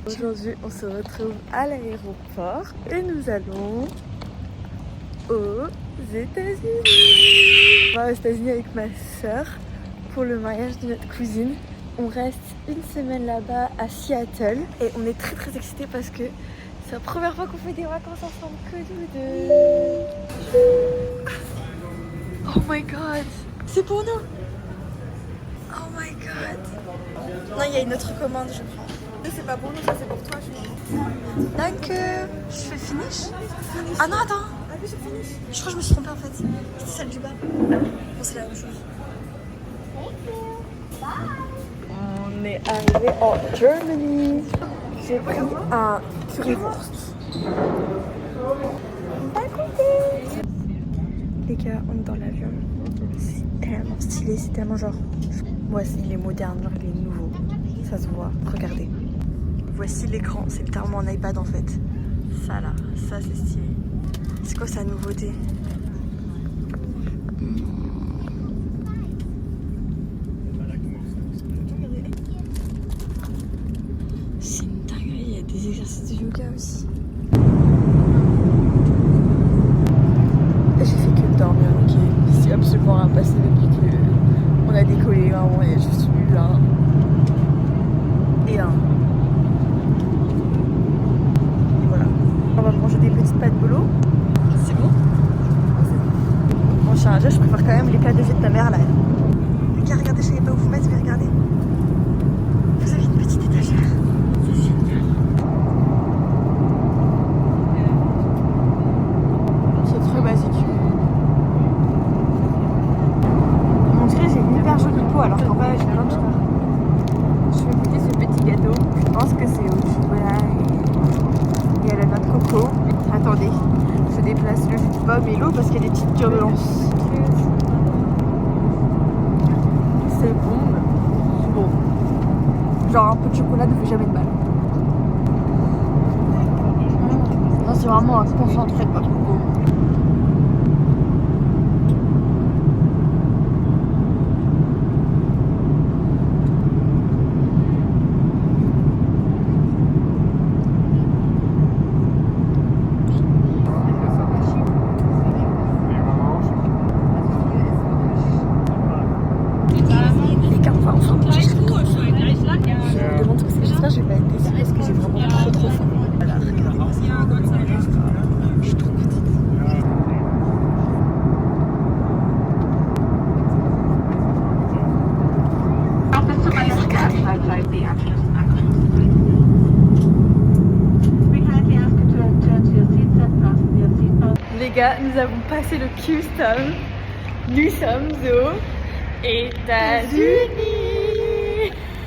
Aujourd'hui, on se retrouve à l'aéroport et nous allons aux États-Unis. On va aux États-Unis avec ma soeur pour le mariage de notre cousine. On reste une semaine là-bas à Seattle et on est très excités parce que c'est la première fois qu'on fait des vacances ensemble que nous deux. Oh my god, c'est pour nous. Oh my god. Non, il y a une autre commande, je prends. C'est pas pour nous, ça c'est pour toi, je crois. Danke. Je fais finish. Ah non, attends. Ah oui, c'est finish. Je crois que je me suis trompée en fait. C'était celle du bas. Bon, c'est la même chose. On est arrivé en Germany. J'ai pris un currywurst. Pas goûté. Les gars, on est dans l'avion. C'est tellement stylé, c'est tellement genre... Moi, il est moderne, genre il est nouveau. Ça se voit. Regardez. Voici l'écran, c'est littéralement un iPad en fait. Ça là, ça c'est stylé. C'est quoi sa nouveauté? C'est une dinguerie, il y a des exercices de yoga aussi. J'ai fait que dormir, ok. C'est absolument rien passé depuis qu'on a décollé. Vraiment, il y a juste eu là. Et un. Et voilà. On va manger des petites pâtes bolo. C'est bon? Bon, je suis un jeu, je préfère quand même les plats de vietnamien là. Les gars, regardez, je savais pas où vous mettre, mais regardez. Vous avez une petite étagère. C'est génial. C'est très basique. Mon dieu, j'ai une hyper jolie peau alors qu'en vrai, j'ai plein de choses. Je vais goûter ce petit gâteau. Je pense que c'est au chocolat et à la noix de coco. Attendez, je déplace le jus de pomme et l'eau parce qu'il y a des petites turbulences. C'est bon. Bon. Genre un peu de chocolat ne fait jamais de mal. Non, c'est vraiment un concentré de noix de coco. Les gars, nous avons passé le custom. Nous sommes aux États-Unis.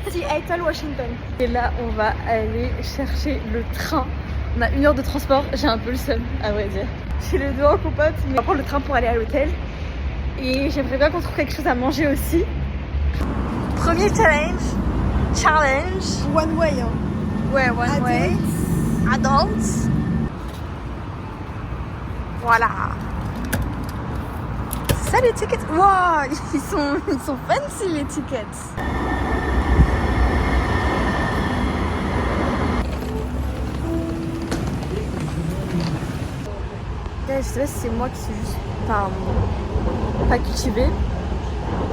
Seattle, Washington. Et là, on va aller chercher le train. On a 1 heure de transport. J'ai un peu le seum, à vrai dire. J'ai le dos en compote, mais on va prendre le train pour aller à l'hôtel. Et j'aimerais bien qu'on trouve quelque chose à manger aussi. Premier challenge. One way. Hein. Ouais, one way. Adults. Voilà. Ça les tickets. Wow, ils sont fancy les tickets. Je sais pas si c'est moi qui suis juste pas cultivée.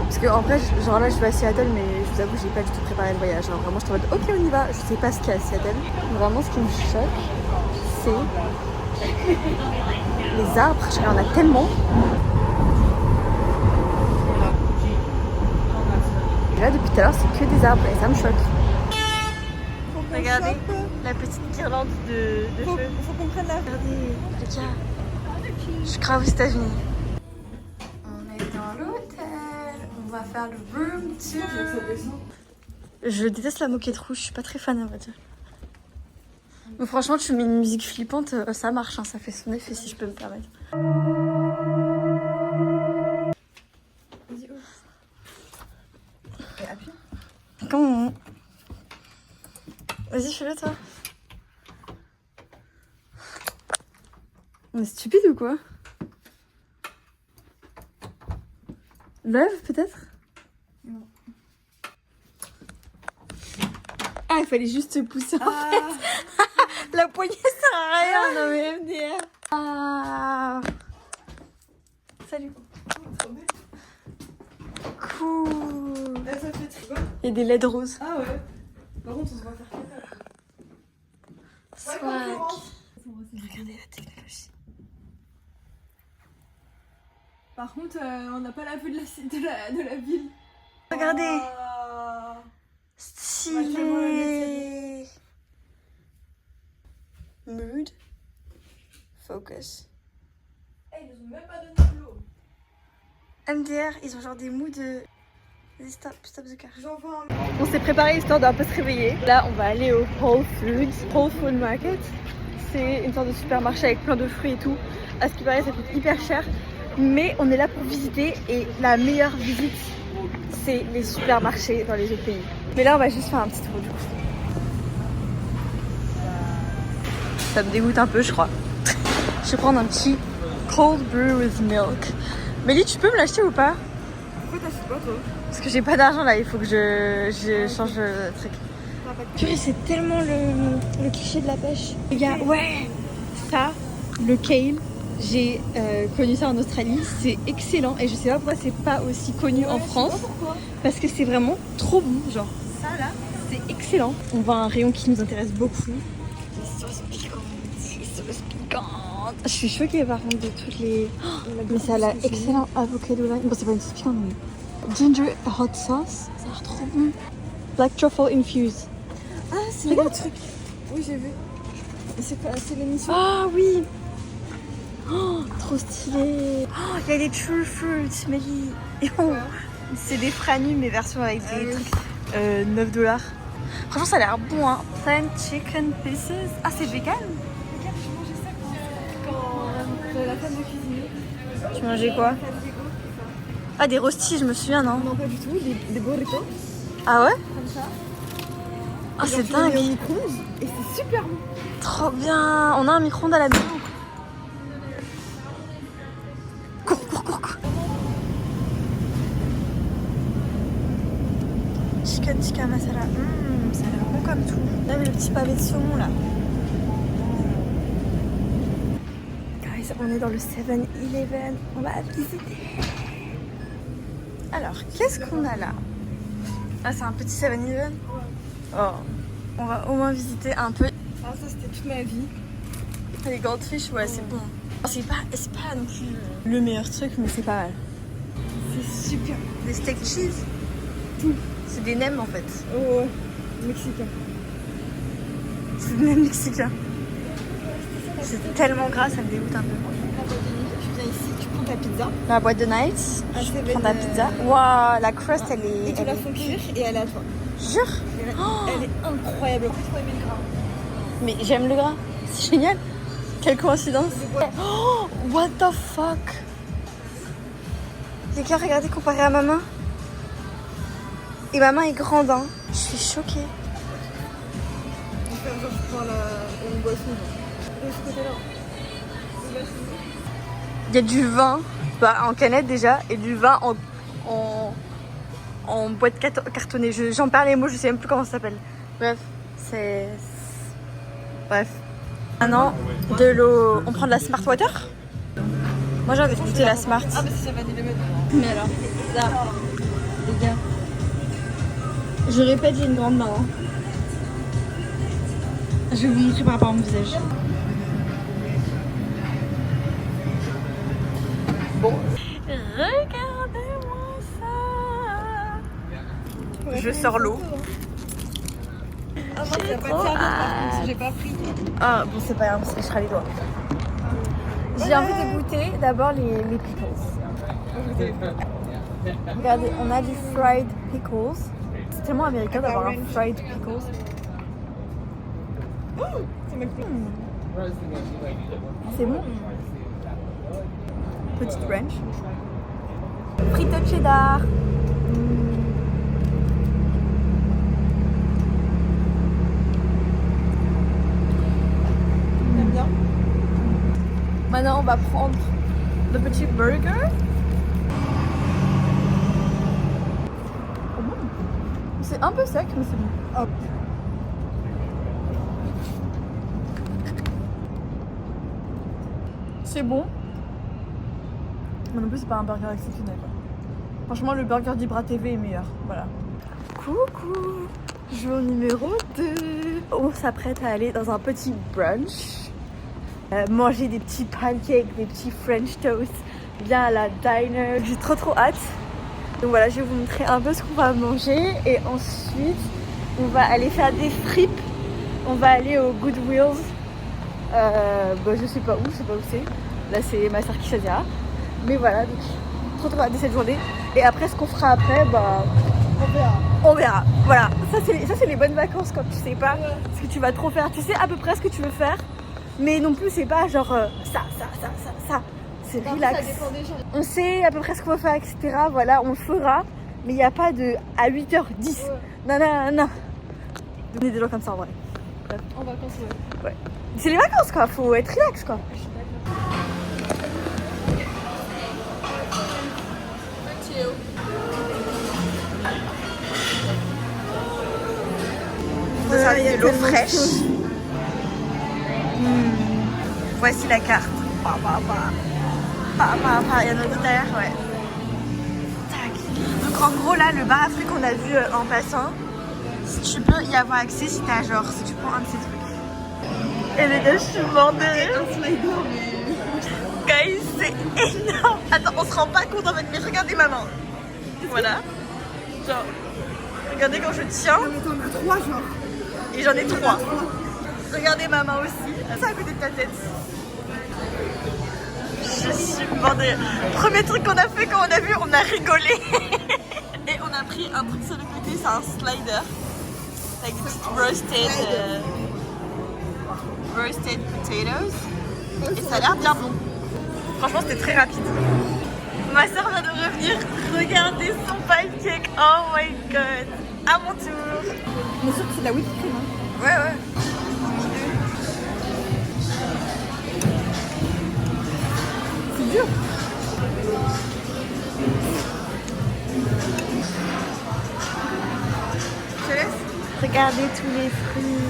Parce que en vrai, genre là je vais à Seattle, mais je vous avoue, j'ai pas du tout préparé le voyage. Alors vraiment, je suis en mode ok, on y va. Je sais pas ce qu'il y a à Seattle. Vraiment, ce qui me choque, c'est les arbres. Il y en a tellement. Et là, depuis tout à l'heure, c'est que des arbres et ça me choque. Regardez la petite guirlande de cheveux. Faut qu'on prenne la. Regardez, les gars. Je suis grave aux États-Unis. On est dans l'hôtel. On va faire le room tour. Je déteste la moquette rouge. Je suis pas très fan, on va dire. Mais franchement, tu mets une musique flippante, ça marche. Hein, ça fait son effet si je peux me permettre. Vas-y, ouf. Et appuie. Comment? Vas-y, fais-le toi. On est stupide ou quoi? Lève peut-être? Non. Ah, il fallait juste se pousser en fait. La poignée sert à rien. Non mais MDR. Ah. Salut. Cool. Là, ça fait très bon. Il y a des LED roses. Ah ouais. Par contre, on se voit faire quoi? Swag. Regardez la technologie. Par contre, on n'a pas la vue de la ville. Regardez. Oh. Stylé. Mood. Focus. Ils nous ont même pas donné de l'eau. MDR, ils ont genre des moods de... Vas-y, stop the car. J'en vois un. On s'est préparé histoire d'un peu se réveiller. Là, on va aller au Whole Foods. Whole Food Market. C'est une sorte de supermarché avec plein de fruits et tout. À ce qui paraît, ça coûte hyper cher. Mais on est là pour visiter et la meilleure visite, c'est les supermarchés dans les autres pays. Mais là, on va juste faire un petit tour du coup. Ça me dégoûte un peu, je crois. Je vais prendre un petit cold brew with milk. Mélie, tu peux me l'acheter ou pas? Pourquoi t'achètes pas toi? Parce que j'ai pas d'argent là, il faut que je change de truc. Purée, c'est tellement le cliché de la pêche. Les gars, ouais, ça, le kale, j'ai connu ça en Australie, c'est excellent et je sais pas pourquoi c'est pas aussi connu en France. Je sais pas pourquoi. Parce que c'est vraiment trop bon, genre ça là, c'est excellent. On voit un rayon qui nous intéresse beaucoup. Les sauces piquantes. Je suis choquée par contre de toutes les... Oh, mais ça a l'air excellent, avocado là. Bon, c'est pas une sauce piquante mais... Ginger hot sauce, ça a l'air trop bon. Black truffle infused. Ah, c'est Regarde. le truc. Oui, j'ai vu. C'est l'émission. Ah oui. Oh, trop stylé. Oh, il y a des true fruits, Mélie. Oh, c'est des franus mais version avec des trucs 9 $. Franchement, ça a l'air bon, hein. Plain chicken pieces. Ah, c'est vegan? Regarde, je mangeais ça quand la femme de cuisiner. Tu mangeais quoi? Ah, des rostis, je me souviens, non? Non, pas du tout. Des burritos. Ah ouais? Comme ça. Ah, c'est Tu le mets au dingue. micro-ondes et c'est super bon. Trop bien. On a un micro-ondes à la maison. Cours. Chicken tikka masala. Ça a l'air bon comme tout. Là, le petit pavé de saumon là. Guys, on est dans le 7-Eleven. On va visiter. Alors, qu'est-ce qu'on a là? Ah, c'est un petit 7-Eleven. Oh, on va au moins visiter un peu. Ah, ça, c'était toute ma vie. Les goldfish, ouais, c'est bon. C'est pas non plus le meilleur truc, mais c'est pas mal. C'est super. Des steak cheese. Tout. C'est des nems en fait. Oh, ouais. Mexicain. C'est des nems mexicains. C'est tellement gras, ça me dégoûte un peu. Tu viens ici, tu prends ta pizza. La boîte de night, Ah, je c'est prends la pizza. Waouh, la crust, elle est... Et tu la fais cuire et elle est à toi. Jure. Elle est incroyable. Après, tu mets le gras. Mais j'aime le gras. C'est génial. Quelle coïncidence. Oh, what the fuck. Les gars, regardez comparé à ma main. Et ma main est grande, hein. Je suis choquée. On va faire genre, je prends une boisson. De ce côté-là. Il y a du vin en canette déjà et du vin en boîte cartonnée. J'en perds les mots, je sais même plus comment ça s'appelle. Bref, c'est... Bref. Maintenant, de l'eau... On prend de la Smart Water? Moi j'ai envie de goûter la Smart. Ah, mais c'est 7-Eleven. Mais alors, là, les gars, je répète, j'ai une grande main. Hein. Je vais vous montrer par rapport à mon visage. Bon. Regardez-moi ça. Je sors l'eau. Ah, non, il n'y a pas de trop cerveau par hâte. contre, j'ai pas pris. Ah bon, c'est pas grave, ça sera les doigts. J'ai envie de goûter d'abord les pickles. Regardez, on a du fried pickles. C'est tellement américain d'avoir un fried pickles. C'est même plus. C'est bon. Petite ranch. Frites cheddar. T'aimes bien? Maintenant, on va prendre le petit burger. C'est un peu sec, mais c'est bon. Hop. C'est bon. Mais non plus, c'est pas un burger exceptionnel. Quoi. Franchement, le burger d'Ibra TV est meilleur. Voilà. Coucou. Jour numéro 2. On s'apprête à aller dans un petit brunch. Manger des petits pancakes, des petits French toast. Bien à la diner. J'ai trop hâte. Donc voilà, je vais vous montrer un peu ce qu'on va manger. Et ensuite, on va aller faire des fripes. On va aller au Goodwills. Je sais pas où c'est. Là, c'est ma soeur qui choisira. Mais voilà, donc trop hâte de cette journée. Et après, ce qu'on fera après, on verra. Voilà, ça c'est les bonnes vacances quand tu sais pas ce que tu vas trop faire. Tu sais à peu près ce que tu veux faire, mais non plus c'est pas genre ça. C'est relax. Ça dépend des gens. On sait à peu près ce qu'on va faire, etc. Voilà, on le fera, mais il n'y a pas de à 8h10. Non. On est des gens comme ça en vrai. Bref. En vacances, Ouais. C'est les vacances quoi, faut être relax quoi. Je suis d'accord. De l'eau fraîche. Voici la carte. Il y en a d'autres derrière, ouais. Tac. Donc en gros là, le bar à fruits qu'on a vu en passant, si tu peux y avoir accès si t'as genre, si tu prends un de ces trucs. Et les gars, je suis mort de rire. Un slider, mais... Guys, c'est énorme. Attends, on se rend pas compte en fait, mais regardez ma main. Voilà. Genre, regardez quand je tiens. T'en as 3 genre. Et j'en ai 3. Regardez ma main aussi. Ça à côté de ta tête. Je suis bordée. Premier truc qu'on a fait quand on a vu, on a rigolé. Et on a pris un truc sur le côté, c'est un slider. Avec des petites roasted potatoes. Et ça a l'air bien bon. Franchement, c'était très rapide. Ma soeur vient de revenir. Regardez son pancake. Oh my god. À mon tour. Mais sûr que c'est de la whipped cream. Hein. Ouais. C'est dur. Je te laisse. Regardez tous les fruits.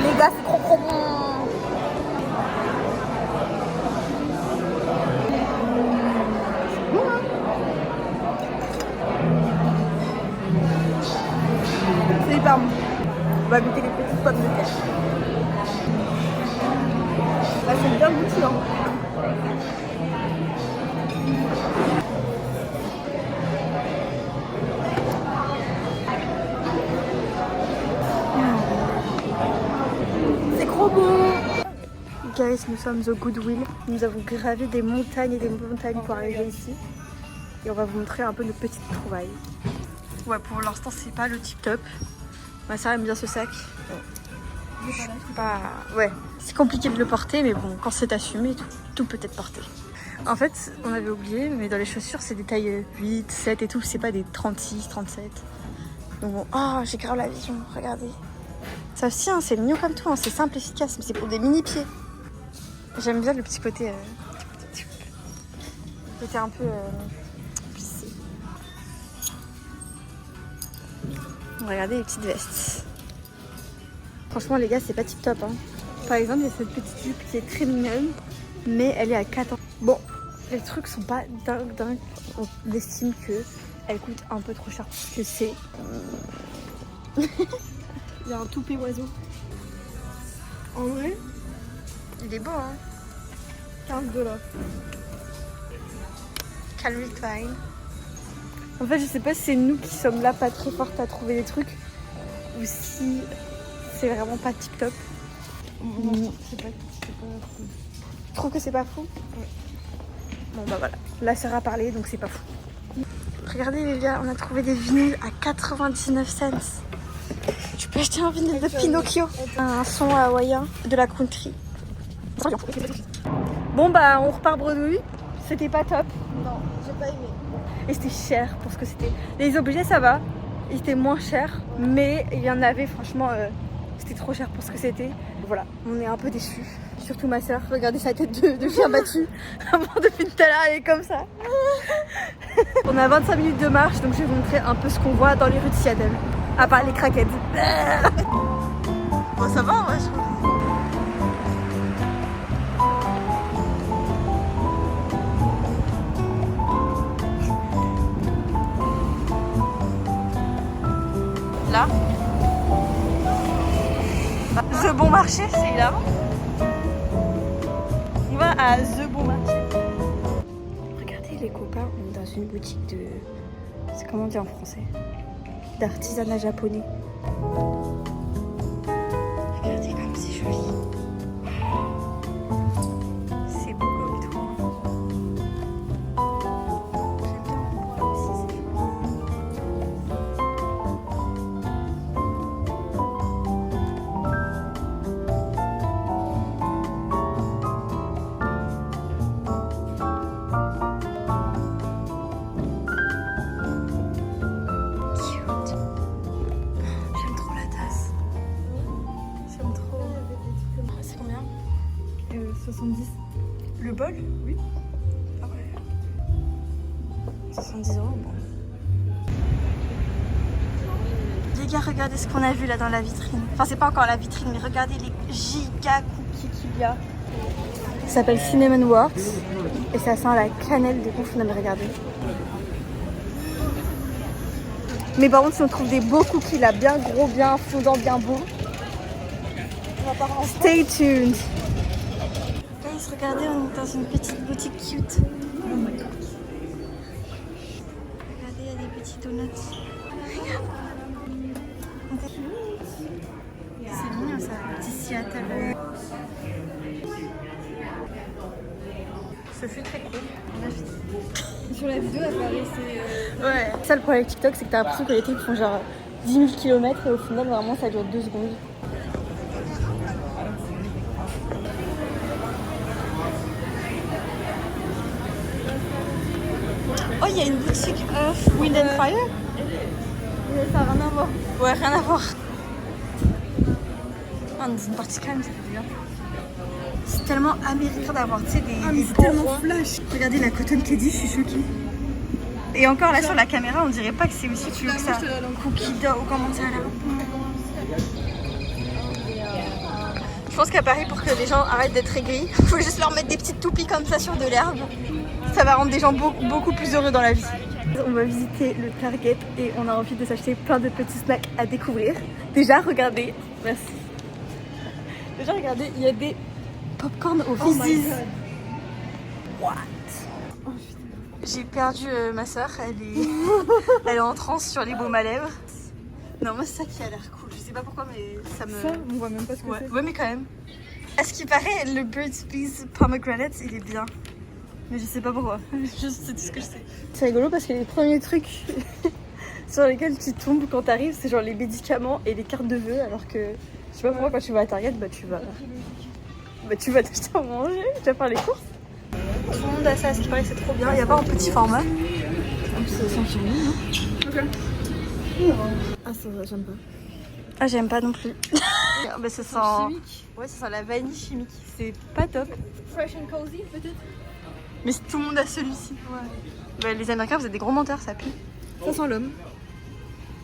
Les gars, c'est trop bon. C'est hyper bon. On va goûter les petites pommes de terre. Là, c'est bien goûté. Hein. C'est trop beau. Guys, nous sommes au Goodwill. Nous avons gravé des montagnes et des montagnes pour arriver ici. Et on va vous montrer un peu nos petites trouvailles. Ouais, pour l'instant, c'est pas le tip top. Ma soeur aime bien ce sac. Ouais, c'est compliqué de le porter, mais bon, quand c'est assumé, tout peut être porté. En fait, on avait oublié, mais dans les chaussures, c'est des tailles 8, 7 et tout, c'est pas des 36, 37. Donc bon, oh, j'ai grave la vision, regardez. Ça aussi, hein, c'est mignon comme tout, hein, c'est simple, efficace, mais c'est pour des mini-pieds. J'aime bien le petit côté... côté un peu... plissé. Regardez les petites vestes. Franchement les gars, c'est pas tip top. Hein. Par exemple, il y a cette petite jupe qui est très mignonne, mais elle est à 4 ans. Bon, les trucs sont pas dingues. On estime qu'elle coûte un peu trop cher pour ce que c'est. Il y a un toupet oiseau. En vrai, Il est beau, hein. $15. Calvin Klein. En fait, je sais pas si c'est nous qui sommes là pas très fortes à trouver des trucs ou si c'est vraiment pas tip top. Non, c'est pas fou. Tu trouves que c'est pas fou? Ouais. Bon bah voilà, la sœur a parlé donc c'est pas fou. Regardez les gars, on a trouvé des vinyles à 99 cents. Tu peux acheter un vinyle de Pinocchio. Un son hawaïen de la country. Bon bah on repart bredouille, c'était pas top. Non, j'ai pas aimé. Et c'était cher pour ce que c'était. Les objets ça va, ils étaient moins chers, mais il y en avait franchement, c'était trop cher pour ce que c'était. Voilà, on est un peu déçus. Surtout ma soeur, regardez sa tête de chien battu. Depuis tout à l'heure elle est comme ça. On a 25 minutes de marche, donc je vais vous montrer un peu ce qu'on voit dans les rues de Seattle. À part les craquettes. Bon ça va ouais je trouve. Là. The Bon Marché, c'est là. On va à The Bon Marché. Regardez, les copains, on est dans une boutique de... C'est comment on dit en français? D'artisanat japonais. Regardez comme c'est joli. C'est beau comme tout. J'aime bien le bois aussi, c'est joli. Cute. J'aime trop la tasse. J'aime trop. C'est combien? 70. Le bol? Oui. Ah ouais. 70 €, bon. Les gars, regardez ce qu'on a vu là dans la vitrine. Enfin, c'est pas encore la vitrine, mais regardez les giga cookies qu'il y a. Ça s'appelle Cinnamon Works et ça sent la cannelle de ouf. Non mais regardez. Mais par contre, si on trouve des beaux cookies là, bien gros, bien fondants, bien beaux, stay tuned. Guys, regardez, on est dans une petite boutique cute. Regardez, il y a des petits donuts. C'est mignon ça, petit Seattle. Ce fut très cool. Sur la vidéo, elle paraissait. Ouais. Ça, le problème avec TikTok, c'est que t'as l'impression que les trucs font genre 10 000 km et au final, vraiment, ça dure 2 secondes. Oh, il y a une boutique Wind and Fire. Ça n'a rien à voir. Ouais, rien à voir. Oh, on est dans une partie calme, ça fait bien. C'est tellement américain d'avoir, tu sais, des Ah, mais c'est beaux tellement ronds. flash. Regardez la Cotton Candy, je suis choquée. Et encore là sur la caméra, on dirait pas que c'est aussi cute que ça. Cookie dough, comment ça a l'air. Je pense qu'à Paris, pour que les gens arrêtent d'être aigris, faut juste leur mettre des petites toupies comme ça sur de l'herbe. Ça va rendre des gens beaucoup plus heureux dans la vie. On va visiter le Target et on a envie de s'acheter plein de petits snacks à découvrir. Déjà, regardez. Merci. Déjà, regardez, il y a des popcorn au Oh my Fizzies. god. What? J'ai perdu ma soeur, elle est en transe sur les baumes à lèvres. Non, moi c'est ça qui a l'air cool, je sais pas pourquoi mais ça me... Ça, on voit même pas ce que Ouais, c'est. ouais mais quand même. À ce qui paraît, le Burt's Bees Pomegranate il est bien. Mais je sais pas pourquoi, juste c'est tout ce que je sais. C'est rigolo parce que les premiers trucs sur lesquels tu tombes quand t'arrives c'est genre les médicaments et les cartes de vœux alors que je sais pas pourquoi quand tu vas à Target tu vas t'acheter à manger, tu vas faire les courses. Tout le monde a ça, ce qui paraît que c'est trop bien. Il n'y a pas en petit format. C'est 100 kg, non? Ok. Ah, ça va, j'aime pas. Ah, j'aime pas non plus. Bah, ça sent... Chimique. Ouais, ça sent la vanille chimique. C'est pas top. Fresh and cozy, peut-être. Mais tout le monde a celui-ci. Ouais. Bah, les Américains, vous êtes des gros menteurs, ça pue. Ça sent l'homme.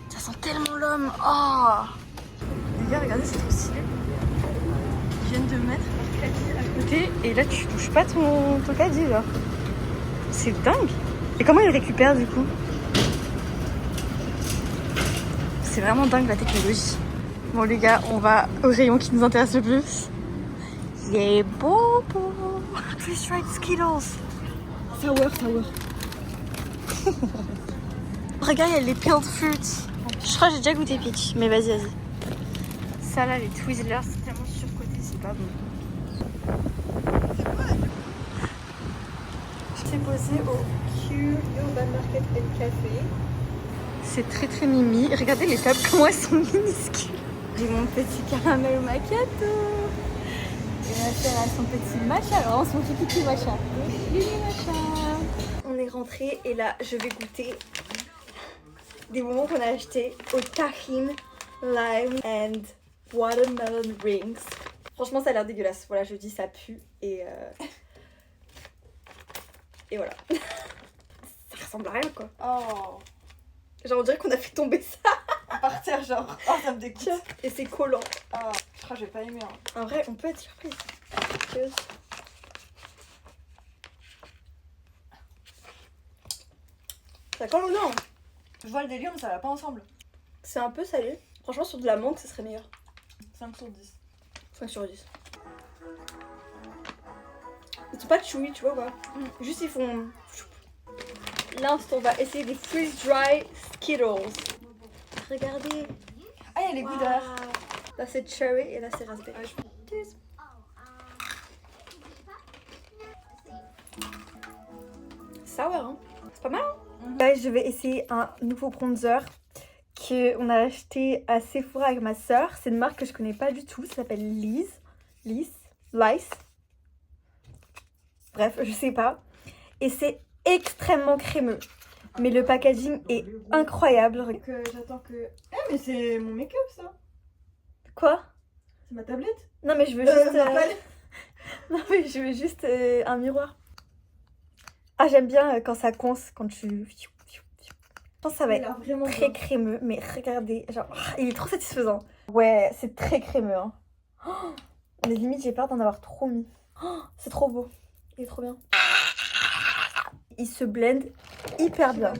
Ça sent tellement l'homme. Oh! Les gars, regardez, c'est trop stylé. Ils viennent de mettre leur caddie à côté et là, tu touches pas ton caddie, genre. C'est dingue. Et comment ils récupèrent du coup? C'est vraiment dingue la technologie. Bon les gars, on va au rayon qui nous intéresse le plus. Les bonbons. Twist Rite Skittles. Sour. Regarde, il y a les peeled fruits. Je crois que j'ai déjà goûté peach, mais vas-y. Ça là, les Twizzlers, c'est tellement surcoté, c'est pas bon. J'ai posé au Q Urban Market and Café. C'est très mimi. Regardez les tables, comment elles sont minuscules. J'ai mon petit caramel macchiato. Et ma soeur a son petit matcha. Alors, son petit matcha. Lili matcha. On est rentré et là, je vais goûter des bonbons qu'on a achetés au Tahine, Lime and Watermelon Rings. Franchement, ça a l'air dégueulasse. Voilà, je dis ça pue et voilà. Ça ressemble à rien quoi. Oh. Genre on dirait qu'on a fait tomber ça Par terre, genre. Oh, ça me dégoûte. et c'est collant. Ah, je crois que j'ai pas aimé. Hein. En vrai, on peut être surprise. Cheers. Ça colle ou non? Je vois le délire, mais ça va pas ensemble. C'est un peu salé. Franchement, sur de la mangue, ça serait meilleur. 5 sur 10. 5 sur 10. Ils sont pas chewy, tu vois ou pas? Juste ils font... Là, on va essayer des freeze dry Skittles. Regardez. Ah, il y a les goûteurs. Là, c'est cherry et là, c'est raspberry. Sour, hein? C'est pas mal, hein? Là, je vais essayer un nouveau bronzer qu'on a acheté à Sephora avec ma soeur. C'est une marque que je connais pas du tout. Ça s'appelle Lice. Bref, je sais pas. Et c'est extrêmement crémeux. Mais le packaging est incroyable. Donc j'attends que... Eh mais c'est mon make-up ça. Quoi? C'est ma tablette. Non mais je veux juste... ma palette. Non mais je veux juste un miroir. Ah j'aime bien quand ça coince, quand tu... Je pense que ça va être vraiment très crémeux. Mais regardez, genre, il est trop satisfaisant. Ouais, c'est très crémeux. Hein. Oh, mais limite j'ai peur d'en avoir trop mis. Oh, c'est trop beau. Il est trop bien. Il se blende hyper bien.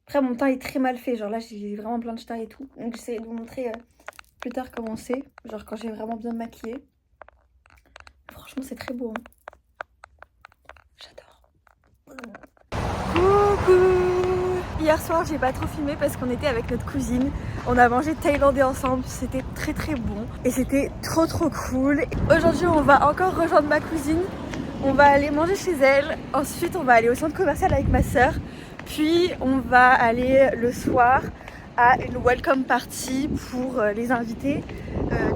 Après mon teint est très mal fait. Genre là j'ai vraiment plein de teint et tout. Donc j'essaie de vous montrer plus tard comment c'est. Genre quand j'ai vraiment bien maquillé. Franchement c'est très beau. Hein. J'adore. Coucou. Hier soir j'ai pas trop filmé parce qu'on était avec notre cousine. On a mangé thaïlandais ensemble. C'était très très bon. Et c'était trop cool. Aujourd'hui on va encore rejoindre ma cousine. On va aller manger chez elle, ensuite on va aller au centre commercial avec ma soeur, puis on va aller le soir à une welcome party pour les invités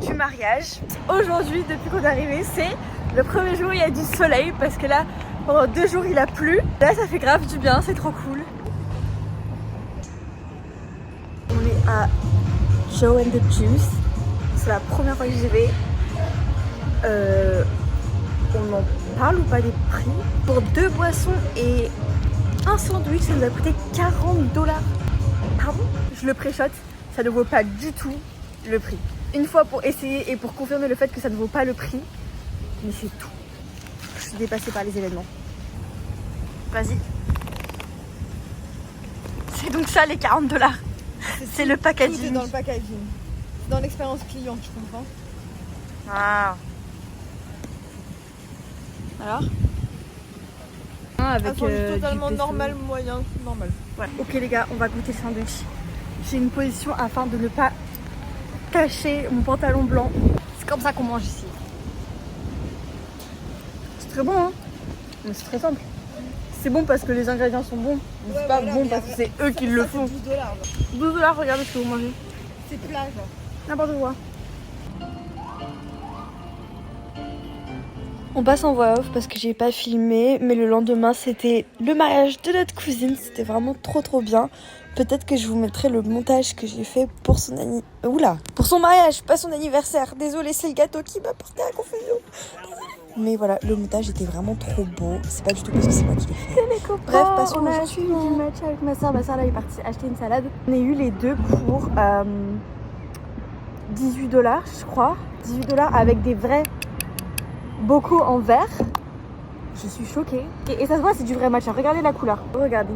du mariage. Aujourd'hui, depuis qu'on est arrivé, c'est le premier jour où il y a du soleil parce que là, pendant 2 jours il a plu. Là ça fait grave du bien, c'est trop cool. On est à Joe and the Juice, c'est la première fois que j'y vais. On en parle ou pas des prix? Pour 2 boissons et un sandwich, ça nous a coûté $40. Pardon? Je le pré-shot, ça ne vaut pas du tout le prix. Une fois pour essayer et pour confirmer le fait que ça ne vaut pas le prix, mais c'est tout. Je suis dépassée par les événements. Vas-y. C'est donc ça les $40. C'est le packaging. Tout est dans le packaging. C'est dans l'expérience client, tu comprends? Ah. Alors avec totalement normal, moyen, normal. Ouais. Ok les gars, on va goûter le sandwich. J'ai une position afin de ne pas cacher mon pantalon blanc. C'est comme ça qu'on mange ici. C'est très bon hein. Mais c'est très simple. C'est bon parce que les ingrédients sont bons. Mais c'est pas bon parce que c'est eux qui le font. $12. $12, regardez ce que vous mangez. C'est plat genre. N'importe quoi. On passe en voix off parce que j'ai pas filmé, mais le lendemain c'était le mariage de notre cousine, c'était vraiment trop bien. Peut-être que je vous mettrai le montage que j'ai fait pour son pour son mariage, pas son anniversaire. Désolée, c'est le gâteau qui m'a porté à confusion. Mais voilà, le montage était vraiment trop beau. C'est pas du tout parce que c'est moi qui l'ai fait. Bref, passons on a acheté du matcha avec ma soeur. Ma soeur là est partie acheter une salade. On a eu les deux pour $18 je crois. $18 avec des vrais bocaux en verre. Je suis choquée. Et ça se voit, c'est du vrai matcha. Regardez la couleur. Regardez.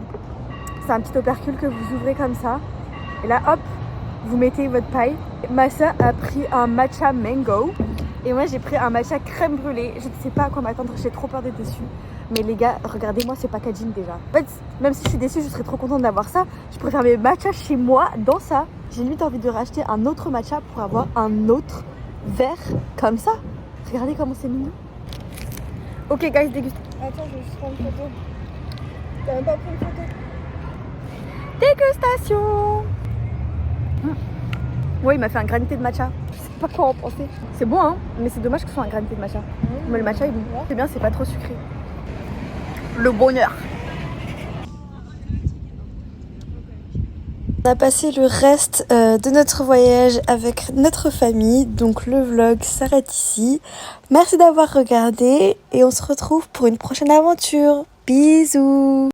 C'est un petit opercule que vous ouvrez comme ça. Et là, hop, vous mettez votre paille. Ma soeur a pris un matcha mango. Et moi, j'ai pris un matcha crème brûlée. Je ne sais pas à quoi m'attendre. J'ai trop peur d'être déçue. Mais les gars, regardez-moi ce packaging déjà. En fait, même si je suis déçue, je serais trop contente d'avoir ça. Je préfère mes matchas chez moi dans ça. J'ai limite envie de racheter un autre matcha pour avoir un autre verre comme ça. Regardez comment c'est mignon. Ok, guys, déguste. Attends, je vais juste prendre une photo. T'as même pas pris une photo? Dégustation. Ouais, il m'a fait un granité de matcha. Je sais pas quoi en penser. C'est bon, hein, mais c'est dommage que ce soit un granité de matcha. Mais le matcha est bon. C'est bien, c'est pas trop sucré. Le bonheur. On a passé le reste de notre voyage avec notre famille, donc le vlog s'arrête ici. Merci d'avoir regardé et on se retrouve pour une prochaine aventure. Bisous!